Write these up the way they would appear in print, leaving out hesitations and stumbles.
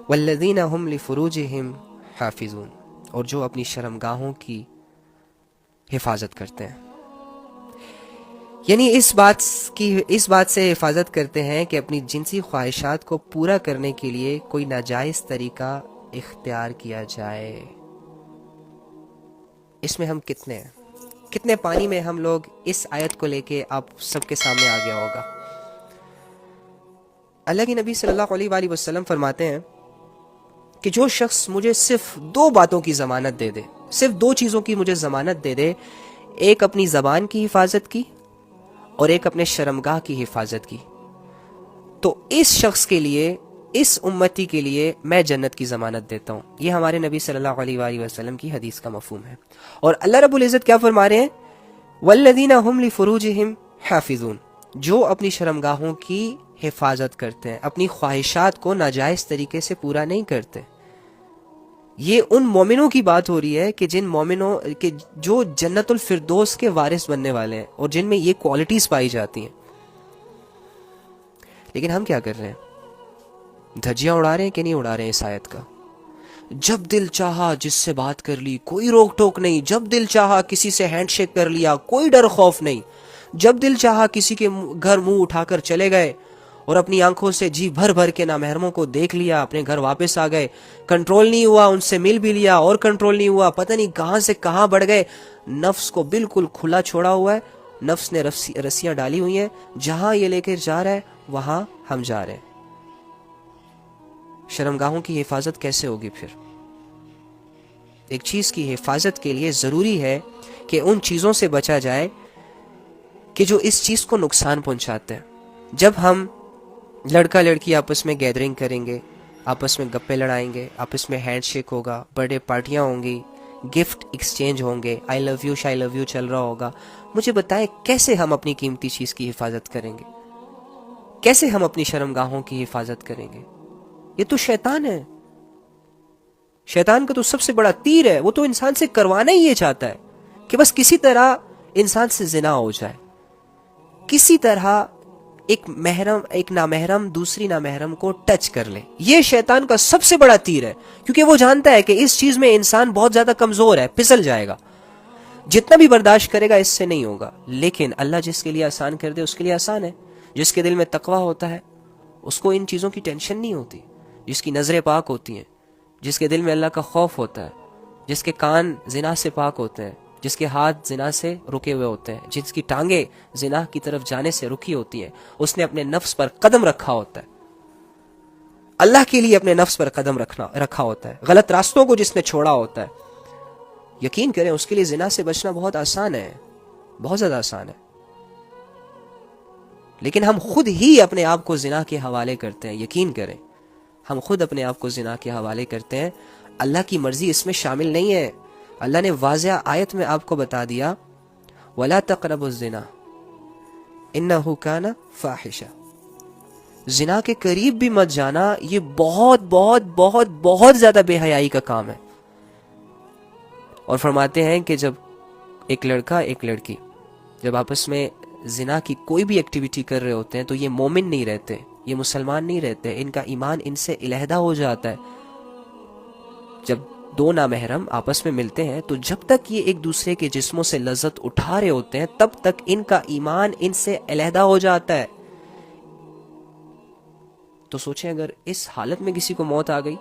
والذین هم لفروجہم حافظون، اور جو اپنی شرمگاہوں کی حفاظت کرتے ہیں، یعنی اس بات سے حفاظت کرتے ہیں کہ اپنی جنسی خواہشات کو پورا کرنے کے لیے کوئی ناجائز طریقہ اختیار کیا جائے۔ اس میں ہم کتنے پانی میں ہم لوگ اس آیت کو لے کے آپ سب کے سامنے آ گیا ہوگا۔ اللہ کے نبی صلی اللہ علیہ وآلہ وسلم فرماتے ہیں کہ جو شخص مجھے صرف دو باتوں کی ضمانت دے دے، صرف دو چیزوں کی مجھے ضمانت دے دے، ایک اپنی زبان کی حفاظت کی اور ایک اپنے شرمگاہ کی حفاظت کی، تو اس شخص کے لیے، اس امتی کے لیے میں جنت کی ضمانت دیتا ہوں۔ یہ ہمارے نبی صلی اللہ علیہ وآلہ وسلم کی حدیث کا مفہوم ہے۔ اور اللہ رب العزت کیا فرما رہے ہیں؟ والذین هم لفروجہم حافظون، جو اپنی شرمگاہوں کی حفاظت کرتے ہیں، اپنی خواہشات کو ناجائز طریقے سے پورا نہیں کرتے۔ یہ ان مومنوں کی بات ہو رہی ہے کہ جن مومنوں کہ جو جنت الفردوس کے وارث بننے والے ہیں اور جن میں یہ کوالٹیز پائی جاتی ہیں۔ لیکن ہم کیا کر رہے ہیں؟ دھجیاں اڑا رہے ہیں کہ نہیں اڑا رہے ہیں اس آیت کا؟ جب دل چاہا جس سے بات کر لی، کوئی روک ٹوک نہیں، جب دل چاہا کسی سے ہینڈ شیک کر لیا، کوئی ڈر خوف نہیں، جب دل چاہا کسی کے گھر منہ اٹھا کر چلے گئے اور اپنی آنکھوں سے جی بھر بھر کے نامحرموں کو دیکھ لیا، اپنے گھر واپس آ گئے، کنٹرول نہیں ہوا، ان سے مل بھی لیا اور کنٹرول نہیں ہوا، پتہ نہیں کہاں سے کہاں بڑھ گئے۔ نفس کو بالکل کھلا چھوڑا ہوا ہے، نفس نے رسیاں ڈالی ہوئی ہیں، جہاں یہ لے کے جا رہا ہے وہاں ہم جا رہے ہیں۔ شرمگاہوں کی حفاظت کیسے ہوگی پھر؟ ایک چیز کی حفاظت کے لیے ضروری ہے کہ ان چیزوں سے بچا جائے کہ جو اس چیز کو نقصان پہنچاتے ہیں۔ جب ہم لڑکا لڑکی آپس میں گیدرنگ کریں گے، آپس میں گپے لڑائیں گے، آپس میں ہینڈ شیک ہوگا، برتھ ڈے پارٹیاں ہوں گی، گفٹ ایکسچینج ہوں گے، آئی love you shy love you چل رہا ہوگا، مجھے بتائیں کیسے ہم اپنی قیمتی چیز کی حفاظت کریں گے؟ کیسے ہم اپنی شرمگاہوں کی حفاظت کریں گے؟ یہ تو شیطان ہے، شیطان کا تو سب سے بڑا تیر ہے، وہ تو انسان سے کروانا ہی یہ چاہتا ہے کہ بس کسی طرح انسان سے زنا ہو جائے، کسی طرح ایک نامحرم دوسری نامحرم کو ٹچ کر لے۔ یہ شیطان کا سب سے بڑا تیر ہے، کیونکہ وہ جانتا ہے کہ اس چیز میں انسان بہت زیادہ کمزور ہے، پھسل جائے گا، جتنا بھی برداشت کرے گا اس سے نہیں ہوگا۔ لیکن اللہ جس کے لیے آسان کر دے اس کے لیے آسان ہے۔ جس کے دل میں تقویٰ ہوتا ہے اس کو ان چیزوں کی ٹینشن نہیں ہوتی، جس کی نظریں پاک ہوتی ہیں، جس کے دل میں اللہ کا خوف ہوتا ہے، جس کے کان زنا سے پاک ہوتے ہیں، جس کے ہاتھ زنا سے رکے ہوئے ہوتے ہیں، جس کی ٹانگیں زنا کی طرف جانے سے رکی ہوتی ہیں، اس نے اپنے نفس پر قدم رکھا ہوتا ہے، اللہ کے لیے اپنے نفس پر قدم رکھا ہوتا ہے، غلط راستوں کو جس نے چھوڑا ہوتا ہے، یقین کریں اس کے لیے زنا سے بچنا بہت آسان ہے، بہت زیادہ آسان ہے۔ لیکن ہم خود ہی اپنے آپ کو زنا کے حوالے کرتے ہیں، یقین کریں ہم خود اپنے آپ کو زنا کے حوالے کرتے ہیں۔ اللہ کی مرضی اس میں شامل نہیں ہے۔ اللہ نے واضح آیت میں آپ کو بتا دیا وَلَا تَقْرَبُوا الزِّنَا إِنَّهُ كَانَ فَاحِشًا، زنا کے قریب بھی مت جانا، یہ بہت بہت بہت بہت زیادہ بے حیائی کا کام ہے۔ اور فرماتے ہیں کہ جب ایک لڑکا ایک لڑکی جب آپس میں زنا کی کوئی بھی ایکٹیویٹی کر رہے ہوتے ہیں تو یہ مومن نہیں رہتے، یہ مسلمان نہیں رہتے، ان کا ایمان ان سے علیحدہ ہو جاتا ہے۔ جب دو نامحرم آپس میں ملتے ہیں تو جب تک یہ ایک دوسرے کے جسموں سے لذت اٹھا رہے ہوتے ہیں تب تک ان کا ایمان ان سے علیحدہ ہو جاتا ہے۔ تو سوچیں اگر اس حالت میں کسی کو موت آ گئی،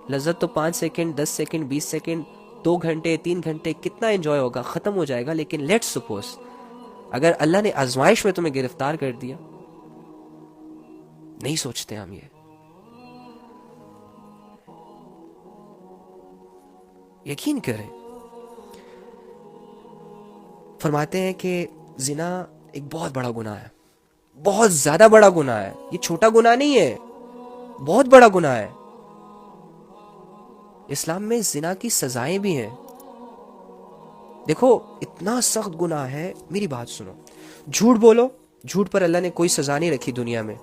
لذت تو 5 سیکنڈ 10 سیکنڈ 20 سیکنڈ 2 گھنٹے 3 گھنٹے کتنا انجوائے ہوگا، ختم ہو جائے گا۔ لیکن لیٹس سپوز اگر اللہ نے آزمائش میں تمہیں گرفتار کر دیا، نہیں سوچتے ہم یہ۔ یقین کریں، فرماتے ہیں کہ زنا ایک بہت بڑا گناہ ہے، بہت زیادہ بڑا گناہ ہے، یہ چھوٹا گناہ نہیں ہے، بہت بڑا گناہ ہے۔ اسلام میں زنا کی سزائیں بھی ہیں۔ دیکھو اتنا سخت گناہ ہے، میری بات سنو، جھوٹ بولو، جھوٹ پر اللہ نے کوئی سزا نہیں رکھی دنیا میں۔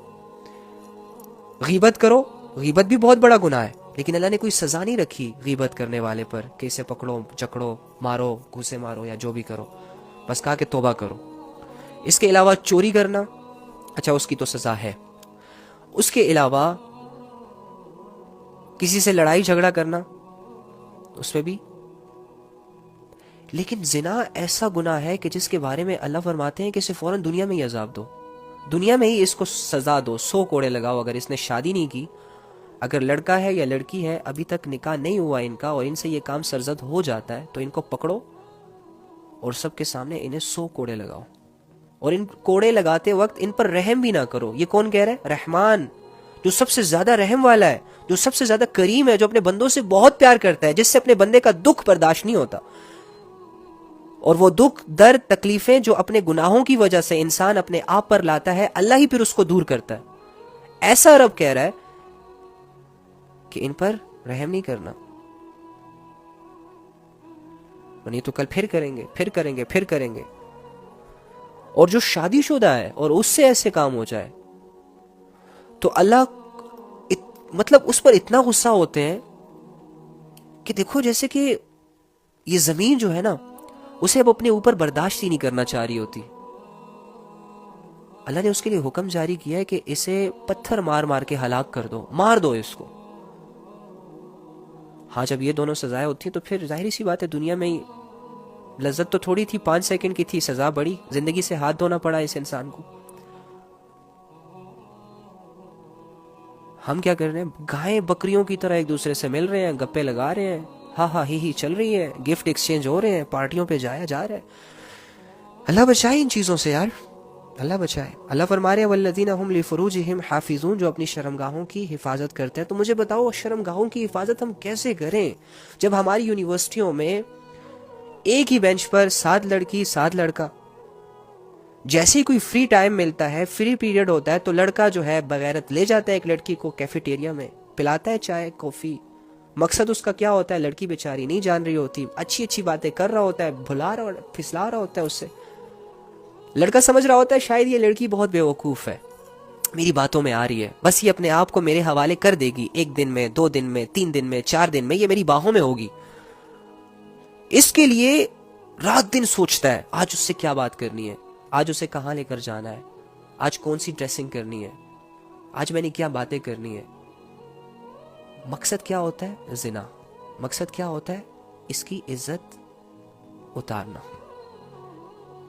غیبت کرو، غیبت بھی بہت بڑا گناہ ہے، لیکن اللہ نے کوئی سزا نہیں رکھی غیبت کرنے والے پر کہ اسے پکڑو چکڑو مارو گھوسے مارو یا جو بھی کرو، بس کہا کہ توبہ کرو۔ اس کے علاوہ چوری کرنا، اچھا اس کی تو سزا ہے۔ اس کے علاوہ کسی سے لڑائی جھگڑا کرنا اس میں بھی. لیکن زنا ایسا گناہ ہے کہ جس کے بارے میں اللہ فرماتے ہیں کہ اسے فوراً دنیا میں ہی عذاب دو, دنیا میں ہی اس کو سزا دو, 100 کوڑے لگاؤ. اگر اس نے شادی نہیں کی, اگر لڑکا ہے یا لڑکی ہے, ابھی تک نکاح نہیں ہوا ان کا, اور ان سے یہ کام سرزد ہو جاتا ہے, تو ان کو پکڑو اور سب کے سامنے انہیں 100 کوڑے لگاؤ. اور ان کوڑے لگاتے وقت ان پر رحم بھی نہ کرو. یہ کون کہہ رہا ہے؟ رحمان, جو سب سے زیادہ رحم والا ہے, جو سب سے زیادہ کریم ہے, جو اپنے بندوں سے بہت پیار کرتا ہے, جس سے اپنے بندے کا دکھ برداشت نہیں ہوتا. اور وہ دکھ, درد, تکلیفیں جو اپنے گناہوں کی وجہ سے انسان اپنے آپ پر لاتا ہے, اللہ ہی پھر اس کو دور کرتا ہے. ایسا رب کہہ رہا ہے کہ ان پر رحم نہیں کرنا, نہیں تو کل پھر کریں گے, پھر کریں گے, پھر کریں گے. اور جو شادی شدہ ہے اور اس سے ایسے کام ہو جائے تو اللہ مطلب اس پر اتنا غصہ ہوتے ہیں کہ دیکھو جیسے کہ یہ زمین جو ہے نا, اسے اب اپنے اوپر برداشت ہی نہیں کرنا چاہ رہی ہوتی. اللہ نے اس کے لیے حکم جاری کیا ہے کہ اسے پتھر مار مار کے ہلاک کر دو, مار دو اس کو. ہاں جب یہ دونوں سزائیں ہوتی ہیں تو پھر ظاہری سی بات ہے دنیا میں ہی لذت تو تھوڑی تھی, 5 سیکنڈ کی تھی, سزا بڑی, زندگی سے ہاتھ دھونا پڑا اس انسان کو. ہم کیا کر رہے ہیں؟ گائیں بکریوں کی طرح ایک دوسرے سے مل رہے ہیں, گپے لگا رہے ہیں, ہاں ہاں ہی چل رہی ہے, گفٹ ایکسچینج ہو رہے ہیں, پارٹیوں پہ جایا جا رہا ہے. اللہ بچائے ان چیزوں سے یار, اللہ بچائے. اللہ فرما رہے ہیں والذین هم لفروجہم حافظون, جو اپنی شرمگاہوں کی حفاظت کرتے ہیں. تو مجھے بتاؤ شرمگاہوں کی حفاظت ہم کیسے کریں جب ہماری یونیورسٹیوں میں ایک ہی بینچ پر 7 لڑکی 7 لڑکا, جیسے ہی کوئی فری ٹائم ملتا ہے, فری پیریڈ ہوتا ہے, تو لڑکا جو ہے بغیرت لے جاتا ہے ایک لڑکی کو کیفیٹیریا میں, پلاتا ہے چائے کافی. مقصد اس کا کیا ہوتا ہے؟ لڑکی بیچاری نہیں جان رہی ہوتی, اچھی اچھی باتیں کر رہا ہوتا ہے, بھلا رہا پھسلا رہا ہوتا ہے اس سے. لڑکا سمجھ رہا ہوتا ہے شاید یہ لڑکی بہت بے وقوف ہے, میری باتوں میں آ رہی ہے, بس یہ اپنے آپ کو میرے حوالے کر دے گی, 1 دن میں, 2 دن میں, 3 دن میں, 4 دن میں یہ میری باہوں میں ہوگی. اس کے لیے رات دن سوچتا ہے آج اس سے کیا بات کرنی ہے, آج اسے کہاں لے کر جانا ہے, آج کون سی ڈریسنگ کرنی ہے, آج میں نے کیا باتیں کرنی ہے. مقصد کیا ہوتا ہے؟ زنا. مقصد کیا ہوتا ہے؟ اس کی عزت اتارنا.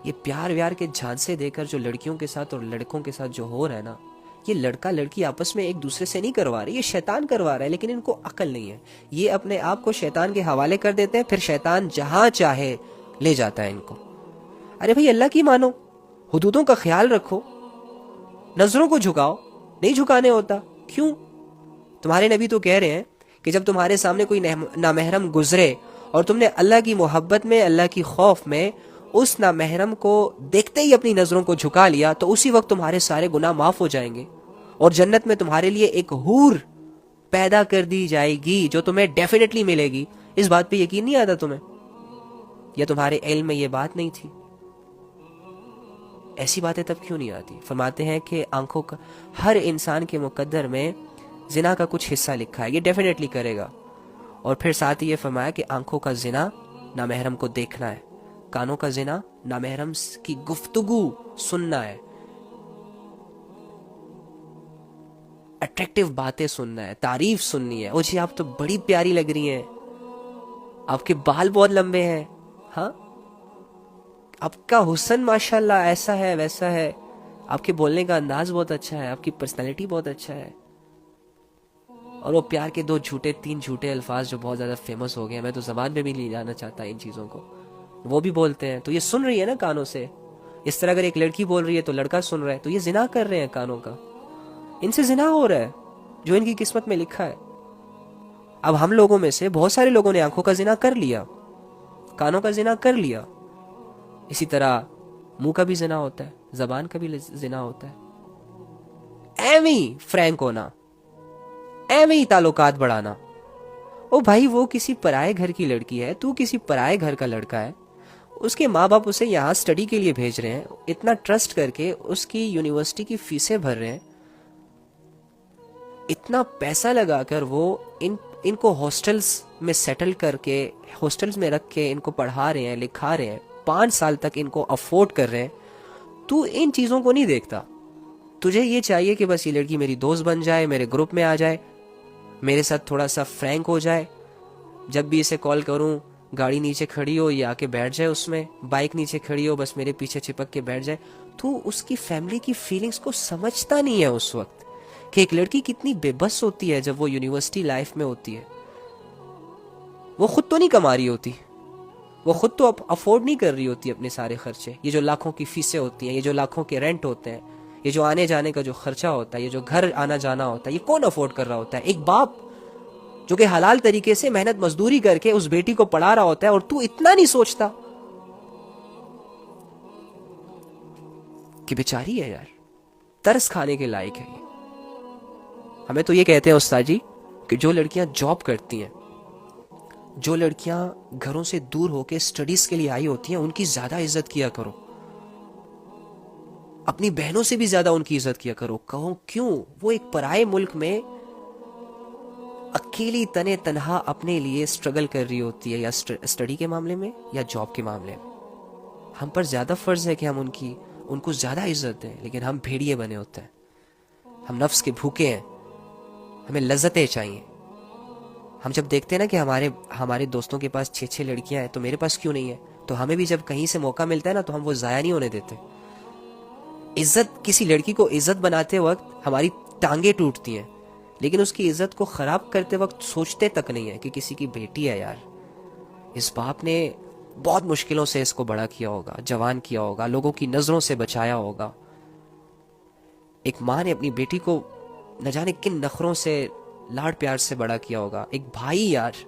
یہ پیار ویار کے جھانسے دے کر جو لڑکیوں کے ساتھ اور لڑکوں کے ساتھ جو ہو رہا ہے نا, یہ لڑکا لڑکی آپس میں ایک دوسرے سے نہیں کروا رہے, یہ شیطان کروا رہا ہے. لیکن ان کو عقل نہیں ہے, یہ اپنے آپ کو شیطان کے حوالے کر دیتے ہیں, پھر شیطان جہاں چاہے لے جاتا ہے ان کو. ارے بھائی اللہ کی مانو, حدودوں کا خیال رکھو, نظروں کو جھکاؤ, نہیں جھکانے ہوتا. کیوں؟ تمہارے نبی تو کہہ رہے ہیں کہ جب تمہارے سامنے کوئی نامحرم گزرے اور تم نے اللہ کی محبت میں, اللہ کی خوف میں اس نامحرم کو دیکھتے ہی اپنی نظروں کو جھکا لیا, تو اسی وقت تمہارے سارے گناہ معاف ہو جائیں گے, اور جنت میں تمہارے لیے ایک حور پیدا کر دی جائے گی جو تمہیں ڈیفینیٹلی ملے گی. اس بات پہ یقین نہیں آتا تمہیں؟ یا تمہارے علم میں یہ بات نہیں تھی؟ ایسی باتیں تب کیوں نہیں آتی؟ فرماتے ہیں کہ آنکھوں کا, ہر انسان کے مقدر میں زنا کا کچھ حصہ لکھا ہے, یہ ڈیفینیٹلی کرے گا. اور پھر ساتھ ہی یہ فرمایا کہ آنکھوں کا زنا نامحرم کو دیکھنا ہے, کانوں کا زنا نامحرم کی گفتگو سننا ہے, اٹریکٹیو باتیں سننا ہے, تعریف سننی ہے. او جی آپ تو بڑی پیاری لگ رہی ہیں, آپ کے بال بہت لمبے ہیں, ہاں آپ کا حسن ماشاءاللہ ایسا ہے ویسا ہے, آپ کے بولنے کا انداز بہت اچھا ہے, آپ کی پرسنالٹی بہت اچھا ہے. اور وہ پیار کے 3 جھوٹے الفاظ جو بہت زیادہ فیمس ہو گئے, میں تو زبان میں بھی نہیں لانا چاہتا ان چیزوں کو, وہ بھی بولتے ہیں. تو یہ سن رہی ہے نا کانوں سے. اس طرح اگر ایک لڑکی بول رہی ہے تو لڑکا سن رہا ہے, تو یہ زنا کر رہے ہیں کانوں کا, ان سے زنا ہو رہا ہے جو ان کی قسمت میں لکھا ہے. اب ہم لوگوں میں سے بہت سارے لوگوں نے آنکھوں کا زنا کر لیا, کانوں کا زنا کر لیا. اسی طرح منہ کا بھی زنا ہوتا ہے, زبان کا بھی زنا ہوتا ہے. ایویں فرینک ہونا, ایویں تعلقات بڑھانا. او بھائی وہ کسی پرائے گھر کی لڑکی ہے, تو کسی پرائے گھر کا لڑکا ہے, اس کے ماں باپ اسے یہاں سٹڈی کے لیے بھیج رہے ہیں, اتنا ٹرسٹ کر کے اس کی یونیورسٹی کی فیسیں بھر رہے ہیں, اتنا پیسہ لگا کر وہ ان کو ہاسٹلز میں سیٹل کر کے, ہاسٹلز میں رکھ کے ان کو پڑھا رہے ہیں, لکھا رہے ہیں, 5 سال تک ان کو افورڈ کر رہے ہیں. تو ان چیزوں کو نہیں دیکھتا, تجھے یہ چاہیے کہ بس یہ لڑکی میری دوست بن جائے, میرے گروپ میں آ جائے. میرے ساتھ تھوڑا سا فرینک ہو جائے, جب بھی اسے کال کروں گاڑی نیچے کھڑی ہو یہ آ کے بیٹھ جائے, اس میں بائک نیچے کھڑی ہو بس میرے پیچھے چپک کے بیٹھ جائے. تو اس کی فیملی کی فیلنگز کو سمجھتا نہیں ہے اس وقت کہ ایک لڑکی کتنی بے بس ہوتی ہے جب وہ یونیورسٹی لائف میں ہوتی ہے. وہ خود تو نہیں کما رہی ہوتی, وہ خود تو افورڈ نہیں کر رہی ہوتی اپنے سارے خرچے. یہ جو لاکھوں کی فیسیں ہوتی ہیں, یہ جو لاکھوں کے رینٹ ہوتے ہیں, یہ جو آنے جانے کا جو خرچہ ہوتا ہے, یہ جو گھر آنا جانا ہوتا ہے, یہ کون افورڈ کر رہا ہوتا ہے؟ ایک باپ جو کہ حلال طریقے سے محنت مزدوری کر کے اس بیٹی کو پڑھا رہا ہوتا ہے, اور تو اتنا نہیں سوچتا کہ بیچاری ہے یار, ترس کھانے کے لائق ہے. ہمیں تو یہ کہتے ہیں استاد جی کہ جو لڑکیاں جاب کرتی ہیں, جو لڑکیاں گھروں سے دور ہو کے سٹڈیز کے لیے آئی ہوتی ہیں, ان کی زیادہ عزت کیا کرو, اپنی بہنوں سے بھی زیادہ ان کی عزت کیا کرو. کہو کیوں؟ وہ ایک پرائے ملک میں اکیلی تنے تنہا اپنے لیے سٹرگل کر رہی ہوتی ہے, یا سٹڈی کے معاملے میں یا جاب کے معاملے میں. ہم پر زیادہ فرض ہے کہ ہم ان کو زیادہ عزت دیں, لیکن ہم بھیڑیے بنے ہوتے ہیں, ہم نفس کے بھوکے ہیں, ہمیں لذتیں چاہیے. ہم جب دیکھتے ہیں نا کہ ہمارے دوستوں کے پاس 6 لڑکیاں ہیں تو میرے پاس کیوں نہیں ہے, تو ہمیں بھی جب کہیں سے موقع ملتا ہے نا تو ہم وہ ضائع نہیں ہونے دیتے. عزت, کسی لڑکی کو عزت بناتے وقت ہماری ٹانگیں ٹوٹتی ہیں, لیکن اس کی عزت کو خراب کرتے وقت سوچتے تک نہیں ہے کہ کسی کی بیٹی ہے یار. اس باپ نے بہت مشکلوں سے اس کو بڑا کیا ہوگا, جوان کیا ہوگا, لوگوں کی نظروں سے بچایا ہوگا. ایک ماں نے اپنی بیٹی کو نہ جانے کن نخروں سے لاڈ پیار سے بڑا کیا ہوگا. ایک بھائی یار,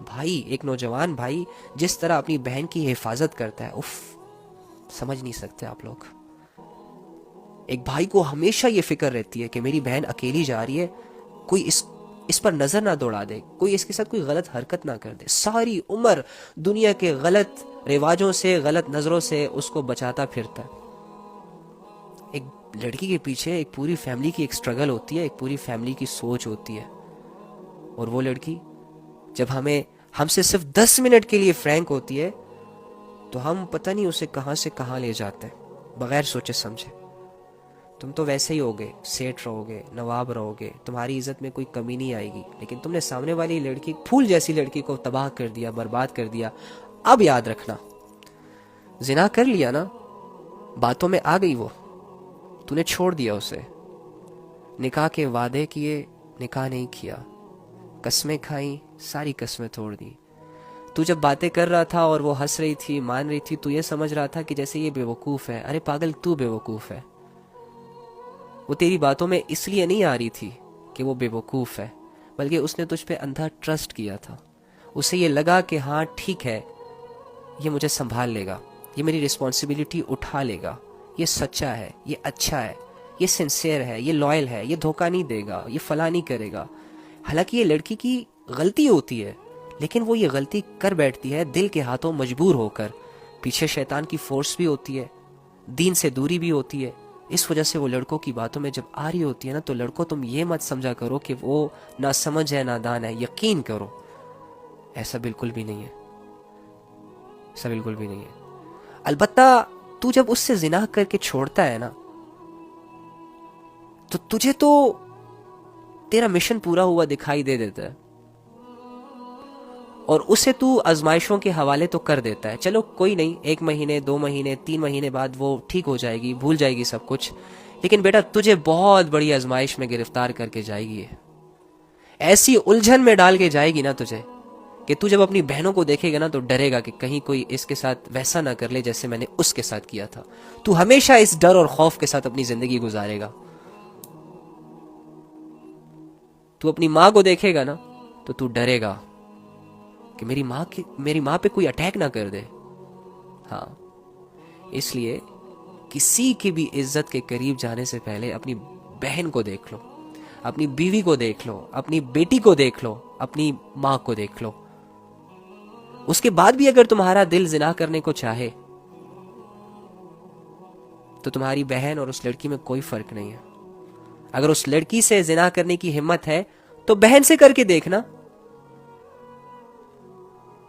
بھائی, ایک نوجوان بھائی جس طرح اپنی بہن کی حفاظت کرتا ہے, اف, سمجھ نہیں سکتے آپ لوگ. ایک بھائی کو ہمیشہ یہ فکر رہتی ہے کہ میری بہن اکیلی جا رہی ہے, کوئی اس پر نظر نہ دوڑا دے, کوئی اس کے ساتھ کوئی غلط حرکت نہ کر دے. ساری عمر دنیا کے غلط رواجوں سے, غلط نظروں سے اس کو بچاتا پھرتا ہے. ایک لڑکی کے پیچھے ایک پوری فیملی کی ایک سٹرگل ہوتی ہے, ایک پوری فیملی کی سوچ ہوتی ہے. اور وہ لڑکی جب ہم سے صرف 10 منٹ کے لیے فرینک ہوتی ہے تو ہم پتہ نہیں اسے کہاں سے کہاں لے جاتے ہیں بغیر سوچے سمجھے. تم تو ویسے ہی ہوگے, سیٹ رہو گے, نواب رہو گے, تمہاری عزت میں کوئی کمی نہیں آئے گی, لیکن تم نے سامنے والی لڑکی, پھول جیسی لڑکی کو تباہ کر دیا, برباد کر دیا. اب یاد رکھنا, زنا کر لیا نا, باتوں میں آ گئی وہ, تو نے چھوڑ دیا اسے, نکاح کے وعدے کیے, نکاح نہیں کیا, قسمیں کھائیں, ساری قسمیں توڑ دی. تو جب باتیں کر رہا تھا اور وہ ہنس رہی تھی, مان رہی تھی, تو یہ سمجھ رہا تھا کہ جیسے یہ بے وقوف ہے. ارے پاگل, تو بے وقوف ہے. وہ تیری باتوں میں اس لیے نہیں آ رہی تھی کہ وہ بے وقوف ہے, بلکہ اس نے تجھ پہ اندھا ٹرسٹ کیا تھا. اسے یہ لگا کہ ہاں ٹھیک ہے, یہ مجھے سنبھال لے گا, یہ میری رسپانسبلٹی اٹھا لے گا, یہ سچا ہے, یہ اچھا ہے, یہ سنسیئر ہے, یہ لائل ہے, یہ دھوکہ نہیں دے گا, یہ فلاں نہیں کرے گا. حالانکہ یہ لڑکی کی غلطی ہوتی ہے, لیکن وہ یہ غلطی کر بیٹھتی ہے دل کے ہاتھوں مجبور ہو کر. پیچھے شیطان کی فورس بھی ہوتی ہے, دین سے دوری بھی ہوتی ہے. اس وجہ سے وہ لڑکوں کی باتوں میں جب آ رہی ہوتی ہے نا, تو لڑکوں تم یہ مت سمجھا کرو کہ وہ نہ سمجھ ہے, نادان ہے. یقین کرو ایسا بالکل بھی نہیں ہے, ایسا بالکل بھی نہیں ہے. البتہ تو جب اس سے زنا کر کے چھوڑتا ہے نا, تو تجھے تو تیرا مشن پورا ہوا دکھائی دے دیتا ہے, اور اسے تو آزمائشوں کے حوالے تو کر دیتا ہے. چلو کوئی نہیں, 1 مہینے 2 مہینے 3 مہینے بعد وہ ٹھیک ہو جائے گی, بھول جائے گی سب کچھ, لیکن بیٹا تجھے بہت بڑی آزمائش میں گرفتار کر کے جائے گی. ایسی الجھن میں ڈال کے جائے گی نا تجھے کہ تو جب اپنی بہنوں کو دیکھے گا نا تو ڈرے گا کہ کہیں کوئی اس کے ساتھ ویسا نہ کر لے جیسے میں نے اس کے ساتھ کیا تھا. تو ہمیشہ اس ڈر اور خوف کے ساتھ اپنی زندگی گزارے گا. تو اپنی ماں کو دیکھے گا نا تو تو ڈرے گا کہ میری ماں پہ کوئی اٹیک نہ کر دے. ہاں, اس لیے کسی کی بھی عزت کے قریب جانے سے پہلے اپنی بہن کو دیکھ لو, اپنی بیوی کو دیکھ لو, اپنی بیٹی کو دیکھ لو, اپنی ماں کو دیکھ لو. اس کے بعد بھی اگر تمہارا دل زنا کرنے کو چاہے تو تمہاری بہن اور اس لڑکی میں کوئی فرق نہیں ہے. اگر اس لڑکی سے زنا کرنے کی ہمت ہے تو بہن سے کر کے دیکھنا.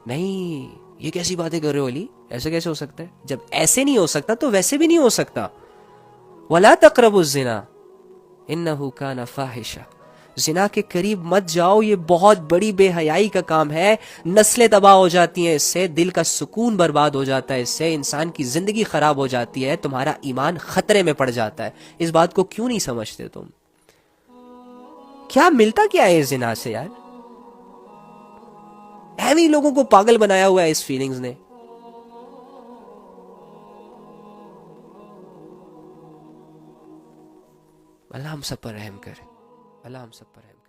نہیں, یہ کیسی باتیں کر رہے ہو علی, ایسے کیسے ہو سکتا ہے؟ جب ایسے نہیں ہو سکتا تو ویسے بھی نہیں ہو سکتا. وَلَا تَقْرَبُوا الزِّنَا إِنَّهُ كَانَ فَاحِشًا. زنا کے قریب مت جاؤ، یہ بہت بڑی بے حیائی کا کام ہے، نسلیں تباہ ہو جاتی ہیں اس سے، دل کا سکون برباد ہو جاتا ہے اس سے، انسان کی زندگی خراب ہو جاتی ہے، تمہارا ایمان خطرے میں پڑ جاتا ہے۔ اس بات کو کیوں نہیں سمجھتے تم؟ کیا ملتا کیا ہے اس زنا سے یار؟ ایویں لوگوں کو پاگل بنایا ہوا ہے اس فیلنگز نے۔ اللہ ہم سب پر رحم کرے، اللہ ہم سب پر رحم کرے۔